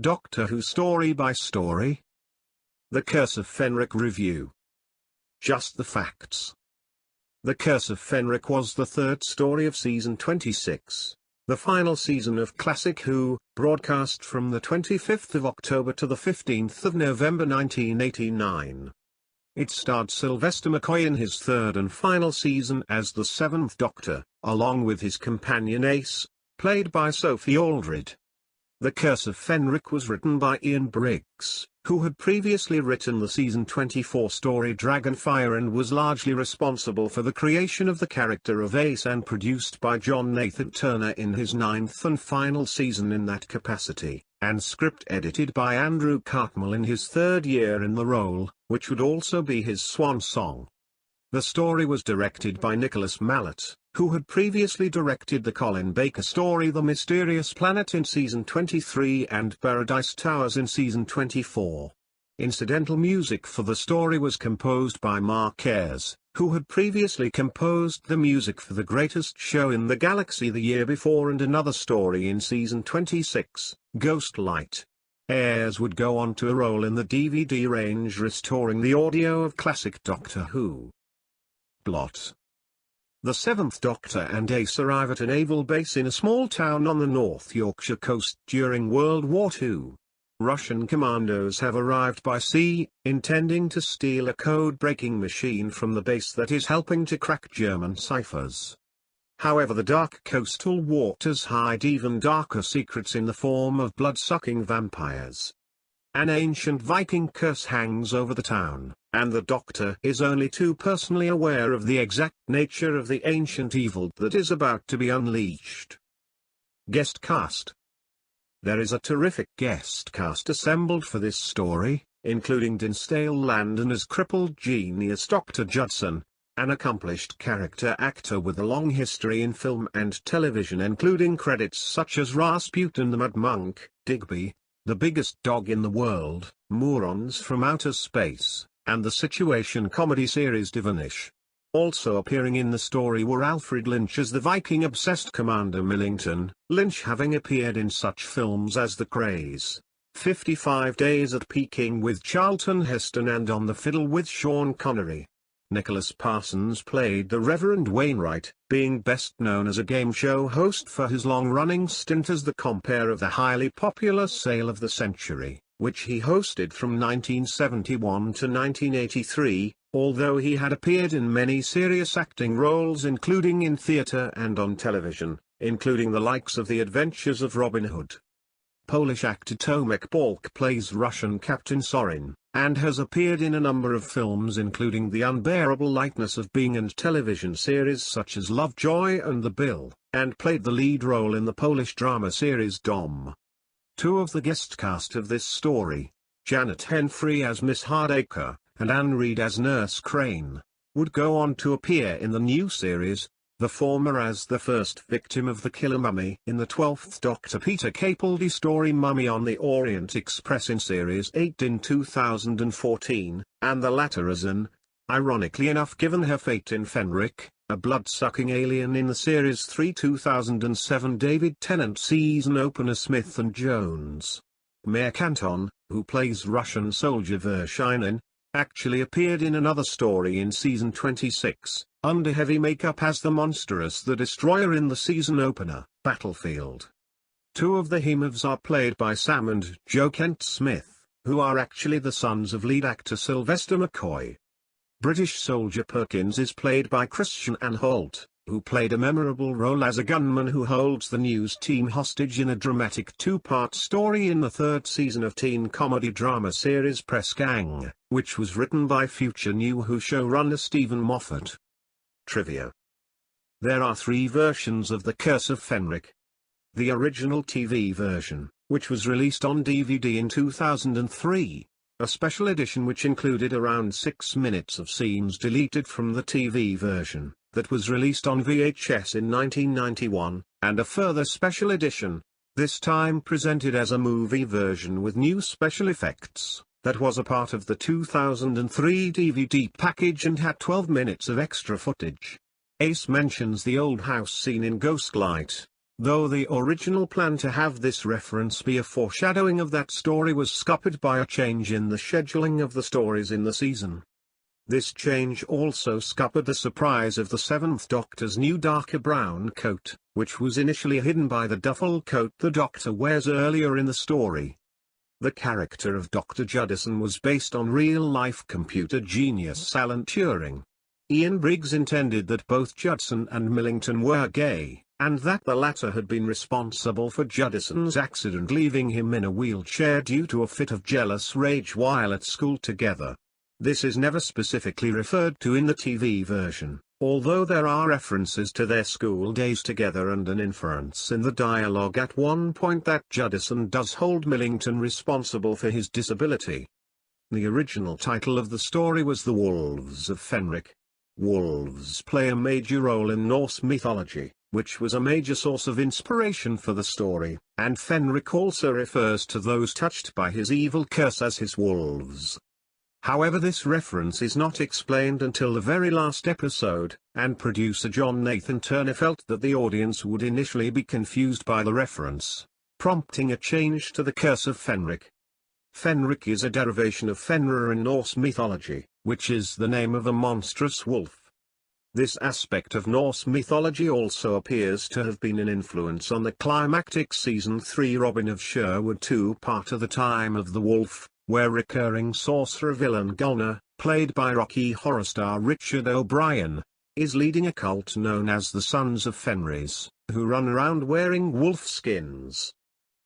Doctor Who Story by Story. The Curse of Fenric Review. Just the facts. The Curse of Fenric was the third story of season 26, the final season of Classic Who, broadcast from the 25th of October to the 15th of November 1989. It starred Sylvester McCoy in his third and final season as the Seventh Doctor, along with his companion Ace, played by Sophie Aldred. The Curse of Fenric was written by Ian Briggs, who had previously written the season 24 story Dragonfire and was largely responsible for the creation of the character of Ace, and produced by John Nathan Turner in his ninth and final season in that capacity, and script edited by Andrew Cartmel in his third year in the role, which would also be his swan song. The story was directed by Nicholas Mallet, who had previously directed the Colin Baker story The Mysterious Planet in season 23 and Paradise Towers in season 24. Incidental music for the story was composed by Mark Ayres, who had previously composed the music for The Greatest Show in the Galaxy the year before and another story in season 26, Ghost Light. Ayres would go on to a role in the DVD range restoring the audio of classic Doctor Who. Plot. The Seventh Doctor and Ace arrive at a naval base in a small town on the North Yorkshire coast during World War II. Russian commandos have arrived by sea, intending to steal a code-breaking machine from the base that is helping to crack German ciphers. However, the dark coastal waters hide even darker secrets in the form of blood-sucking vampires. An ancient Viking curse hangs over the town, and the Doctor is only too personally aware of the exact nature of the ancient evil that is about to be unleashed. Guest cast. There is a terrific guest cast assembled for this story, including Dinsdale Landon as crippled genius Dr. Judson, an accomplished character actor with a long history in film and television, including credits such as Rasputin the Mud Monk, Digby, The Biggest Dog in the World, Morons from Outer Space, and the situation comedy series Divinish. Also appearing in the story were Alfred Lynch as the Viking-obsessed Commander Millington, Lynch having appeared in such films as The Craze, 55 Days at Peking with Charlton Heston and On the Fiddle with Sean Connery. Nicholas Parsons played the Reverend Wainwright, being best known as a game show host for his long-running stint as the compere of the highly popular Sale of the Century, which he hosted from 1971 to 1983, although he had appeared in many serious acting roles including in theatre and on television, including the likes of The Adventures of Robin Hood. Polish actor Tomek Balk plays Russian Captain Sorin, and has appeared in a number of films including The Unbearable Lightness of Being and television series such as Lovejoy and The Bill, and played the lead role in the Polish drama series Dom. Two of the guest cast of this story, Janet Henfrey as Miss Hardacre, and Anne Reid as Nurse Crane, would go on to appear in the new series, the former as the first victim of the killer mummy in the 12th Doctor Peter Capaldi story Mummy on the Orient Express in Series 8 in 2014, and the latter as an, ironically enough given her fate in Fenric, a blood-sucking alien in the Series 3 2007 David Tennant season opener Smith and Jones. Maya Canton, who plays Russian soldier Vershinin, actually appeared in another story in season 26, under heavy makeup as the Monstrous the Destroyer in the season opener, Battlefield. Two of the He-Mavs are played by Sam and Joe Kent Smith, who are actually the sons of lead actor Sylvester McCoy. British soldier Perkins is played by Christian Anholt, who played a memorable role as a gunman who holds the news team hostage in a dramatic two-part story in the third season of teen comedy drama series Press Gang, which was written by future New Who showrunner Stephen Moffat. Trivia. There are three versions of The Curse of Fenric. The original TV version, which was released on DVD in 2003, a special edition which included around 6 minutes of scenes deleted from the TV version, that was released on VHS in 1991, and a further special edition, this time presented as a movie version with new special effects, that was a part of the 2003 DVD package and had 12 minutes of extra footage. Ace mentions the old house scene in Ghostlight, though the original plan to have this reference be a foreshadowing of that story was scuppered by a change in the scheduling of the stories in the season. This change also scuppered the surprise of the Seventh Doctor's new darker brown coat, which was initially hidden by the duffel coat the Doctor wears earlier in the story. The character of Dr. Judison was based on real-life computer genius Alan Turing. Ian Briggs intended that both Judson and Millington were gay, and that the latter had been responsible for Judison's accident, leaving him in a wheelchair due to a fit of jealous rage while at school together. This is never specifically referred to in the TV version, although there are references to their school days together and an inference in the dialogue at one point that Judison does hold Millington responsible for his disability. The original title of the story was The Wolves of Fenric. Wolves play a major role in Norse mythology, which was a major source of inspiration for the story, and Fenric also refers to those touched by his evil curse as his wolves. However, this reference is not explained until the very last episode, and producer John Nathan Turner felt that the audience would initially be confused by the reference, prompting a change to the Curse of Fenric. Fenric is a derivation of Fenrir in Norse mythology, which is the name of a monstrous wolf. This aspect of Norse mythology also appears to have been an influence on the climactic Season 3 Robin of Sherwood 2 part of The Time of the Wolf, where recurring sorcerer villain Gulner, played by Rocky Horror star Richard O'Brien, is leading a cult known as the Sons of Fenris, who run around wearing wolf skins.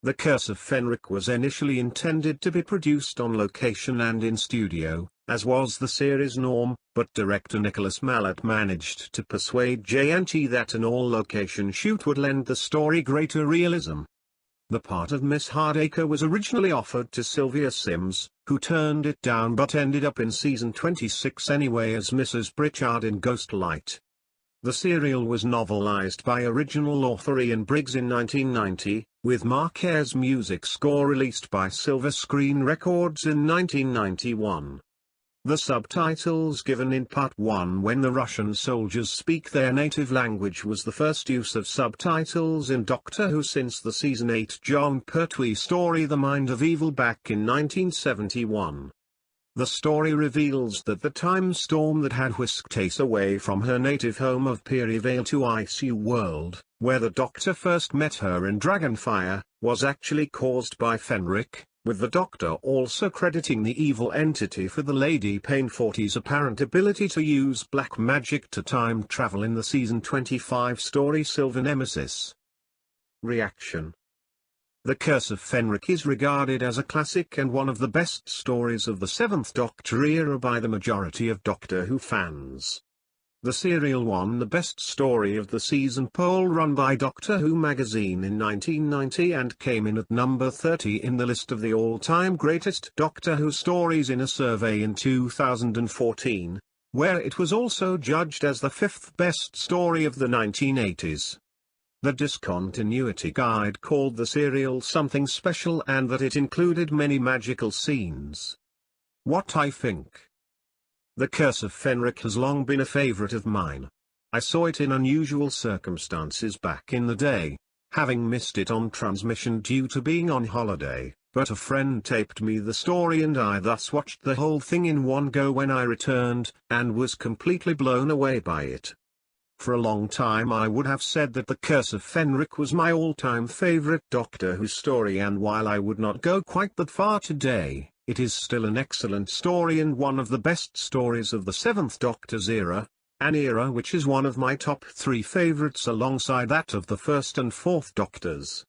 The Curse of Fenric was initially intended to be produced on location and in studio, as was the series norm, but director Nicholas Mallet managed to persuade J&T that an all-location shoot would lend the story greater realism. The part of Miss Hardacre was originally offered to Sylvia Sims, who turned it down but ended up in season 26 anyway as Mrs. Pritchard in Ghostlight. The serial was novelized by original author Ian Briggs in 1990, with Marquez music score released by Silver Screen Records in 1991. The subtitles given in Part 1 when the Russian soldiers speak their native language was the first use of subtitles in Doctor Who since the Season 8 John Pertwee story The Mind of Evil back in 1971. The story reveals that the time storm that had whisked Ace away from her native home of Peary Vale to ICU World, where the Doctor first met her in Dragonfire, was actually caused by Fenric, with the Doctor also crediting the evil entity for the Lady Painforty's apparent ability to use black magic to time travel in the Season 25 story Silver Nemesis. Reaction. The Curse of Fenric is regarded as a classic and one of the best stories of the Seventh Doctor era by the majority of Doctor Who fans. The serial won the Best Story of the Season poll run by Doctor Who magazine in 1990 and came in at number 30 in the list of the all-time greatest Doctor Who stories in a survey in 2014, where it was also judged as the fifth best story of the 1980s. The Discontinuity Guide called the serial something special and that it included many magical scenes. What I think. The Curse of Fenric has long been a favorite of mine. I saw it in unusual circumstances back in the day, having missed it on transmission due to being on holiday, but a friend taped me the story and I thus watched the whole thing in one go when I returned, and was completely blown away by it. For a long time I would have said that The Curse of Fenric was my all-time favorite Doctor Who story, and while I would not go quite that far today, it is still an excellent story and one of the best stories of the Seventh Doctor's era, an era which is one of my top 3 favorites alongside that of the First and Fourth Doctors.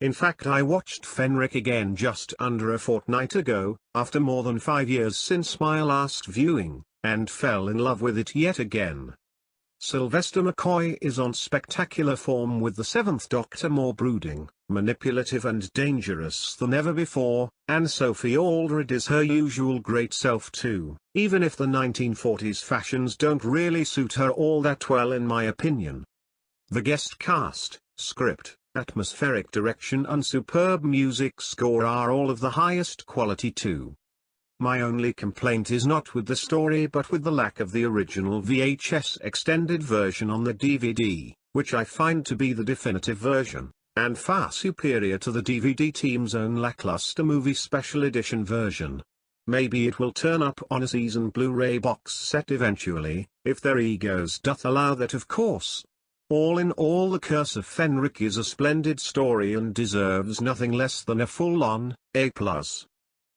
In fact, I watched Fenric again just under a fortnight ago, after more than 5 years since my last viewing, and fell in love with it yet again. Sylvester McCoy is on spectacular form with the Seventh Doctor, more brooding, manipulative and dangerous than ever before, and Sophie Aldred is her usual great self too, even if the 1940s fashions don't really suit her all that well in my opinion. The guest cast, script, atmospheric direction and superb music score are all of the highest quality too. My only complaint is not with the story but with the lack of the original VHS extended version on the DVD, which I find to be the definitive version, and far superior to the DVD team's own lackluster movie special edition version. Maybe it will turn up on a season Blu-ray box set eventually, if their egos doth allow that, of course. All in all, The Curse of Fenric is a splendid story and deserves nothing less than a full-on A+.